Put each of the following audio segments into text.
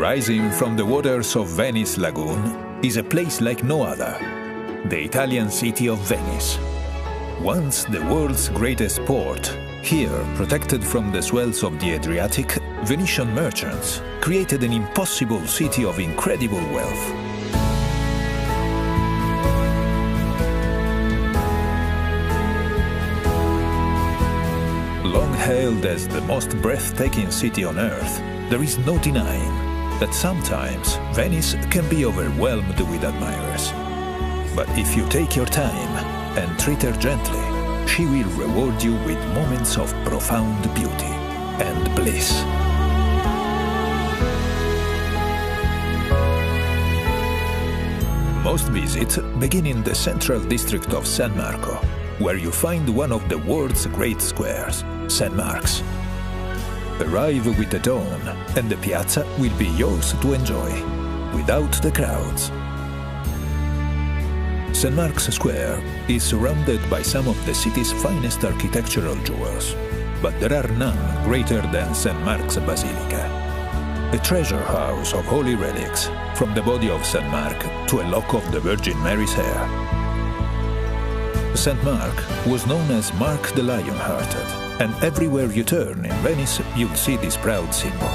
Rising from the waters of Venice lagoon is a place like no other, the Italian city of Venice. Once the world's greatest port, here, protected from the swells of the Adriatic, Venetian merchants created an impossible city of incredible wealth. Long hailed as the most breathtaking city on earth, there is no denying that sometimes Venice can be overwhelmed with admirers. But if you take your time and treat her gently, she will reward you with moments of profound beauty and bliss. Most visits begin in the central district of San Marco, where you find one of the world's great squares, St. Mark's. Arrive with the dawn, and the piazza will be yours to enjoy, without the crowds. St. Mark's Square is surrounded by some of the city's finest architectural jewels, but there are none greater than St. Mark's Basilica, a treasure house of holy relics, from the body of St. Mark to a lock of the Virgin Mary's hair. St. Mark was known as Mark the Lion-Hearted, and everywhere you turn in Venice, you'll see this proud symbol.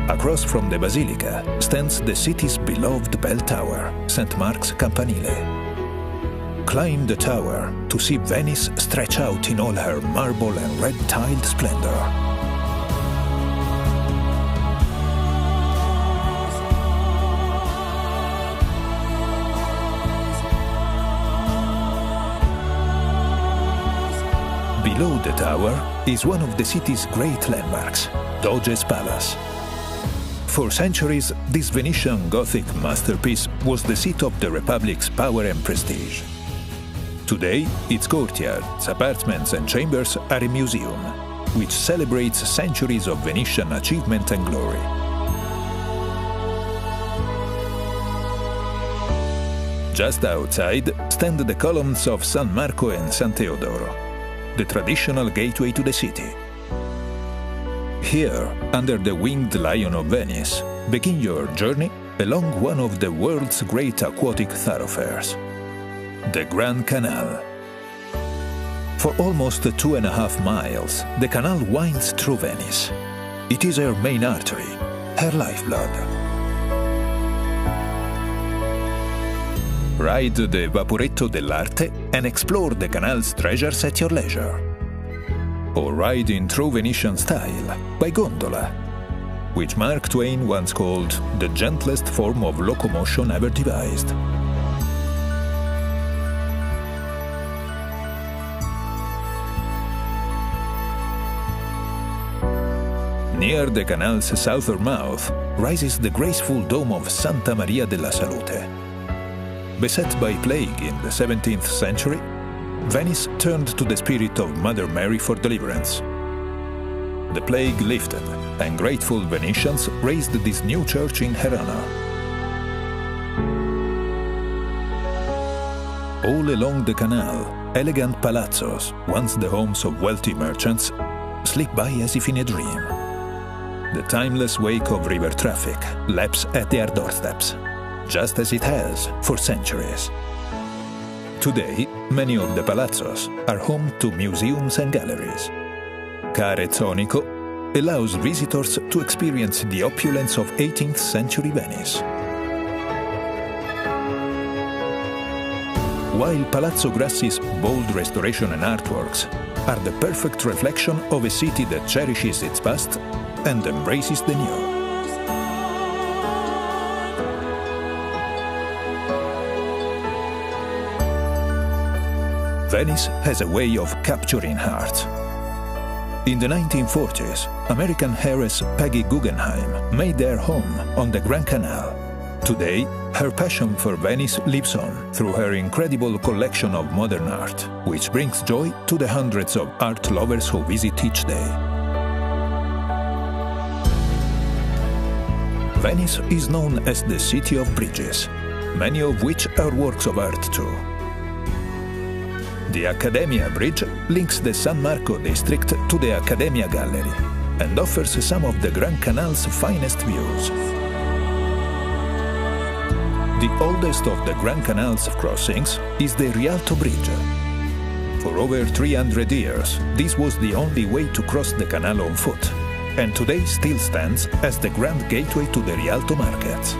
Across from the Basilica stands the city's beloved bell tower, St. Mark's Campanile. Climb the tower to see Venice stretch out in all her marble and red-tiled splendor. Below the tower is one of the city's great landmarks, Doge's Palace. For centuries, this Venetian Gothic masterpiece was the seat of the Republic's power and prestige. Today, its courtyards, apartments and chambers are a museum, which celebrates centuries of Venetian achievement and glory. Just outside stand the columns of San Marco and San Teodoro, the traditional gateway to the city. Here, under the winged lion of Venice, begin your journey along one of the world's great aquatic thoroughfares, the Grand Canal. For almost 2.5 miles, the canal winds through Venice. It is her main artery, her lifeblood. Ride the Vaporetto dell'Arte and explore the canal's treasures at your leisure. Or ride in true Venetian style by gondola, which Mark Twain once called the gentlest form of locomotion ever devised. Near the canal's southern mouth rises the graceful dome of Santa Maria della Salute. Beset by plague in the 17th century, Venice turned to the spirit of Mother Mary for deliverance. The plague lifted, and grateful Venetians raised this new church in her honor. All along the canal, elegant palazzos, once the homes of wealthy merchants, slip by as if in a dream. The timeless wake of river traffic laps at their doorsteps, just as it has for centuries. Today, many of the palazzos are home to museums and galleries. Carezzonico allows visitors to experience the opulence of 18th century Venice. While Palazzo Grassi's bold restoration and artworks are the perfect reflection of a city that cherishes its past and embraces the new. Venice has a way of capturing hearts. In the 1940s, American heiress Peggy Guggenheim made their home on the Grand Canal. Today, her passion for Venice lives on through her incredible collection of modern art, which brings joy to the hundreds of art lovers who visit each day. Venice is known as the City of Bridges, many of which are works of art too. The Accademia Bridge links the San Marco district to the Accademia Gallery, and offers some of the Grand Canal's finest views. The oldest of the Grand Canal's crossings is the Rialto Bridge. For over 300 years, this was the only way to cross the canal on foot, and today still stands as the grand gateway to the Rialto markets.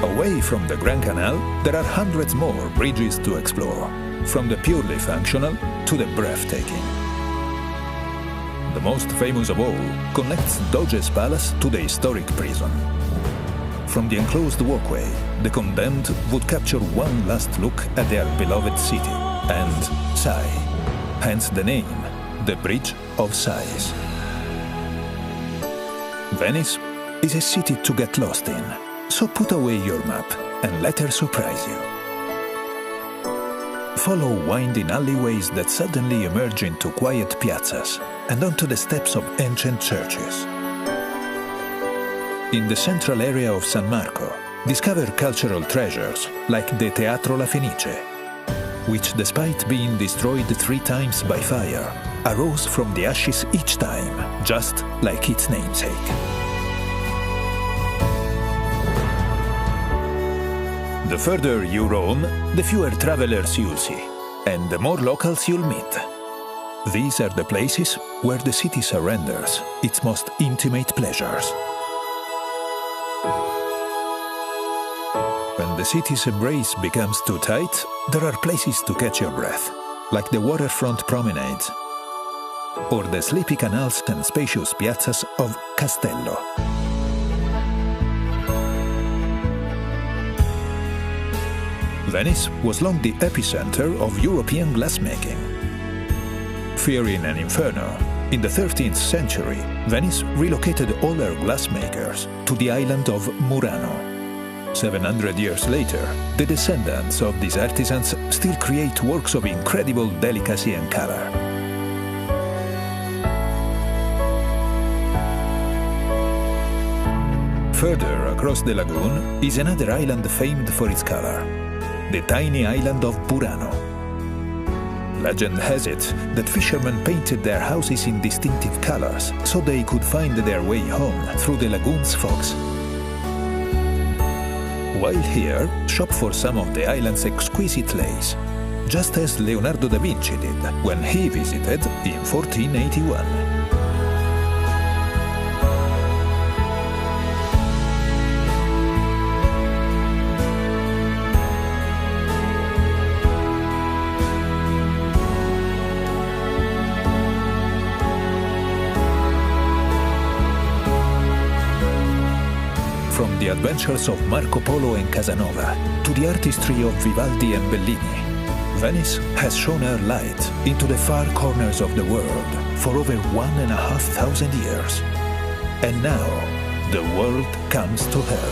Away from the Grand Canal, there are hundreds more bridges to explore, from the purely functional to the breathtaking. The most famous of all connects Doge's Palace to the historic prison. From the enclosed walkway, the condemned would capture one last look at their beloved city and sigh, hence the name, the Bridge of Sighs. Venice is a city to get lost in, so put away your map and let her surprise you. Follow winding alleyways that suddenly emerge into quiet piazzas and onto the steps of ancient churches. In the central area of San Marco, discover cultural treasures like the Teatro La Fenice, which, despite being destroyed 3 times by fire, arose from the ashes each time, just like its namesake. The further you roam, the fewer travelers you'll see, and the more locals you'll meet. These are the places where the city surrenders its most intimate pleasures. When the city's embrace becomes too tight, there are places to catch your breath, like the waterfront promenades, or the sleepy canals and spacious piazzas of Castello. Venice was long the epicenter of European glassmaking. Fearing an inferno, in the 13th century, Venice relocated all her glassmakers to the island of Murano. 700 years later, the descendants of these artisans still create works of incredible delicacy and color. Further across the lagoon is another island famed for its color, the tiny island of Burano. Legend has it that fishermen painted their houses in distinctive colors so they could find their way home through the lagoon's fogs. While here, shop for some of the island's exquisite lace, just as Leonardo da Vinci did when he visited in 1481. From the adventures of Marco Polo and Casanova to the artistry of Vivaldi and Bellini, Venice has shone her light into the far corners of the world for over 1,500 years. And now, the world comes to her.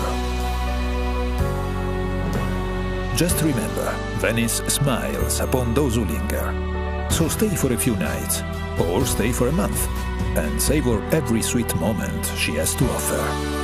Just remember, Venice smiles upon those who linger. So stay for a few nights, or stay for a month, and savor every sweet moment she has to offer.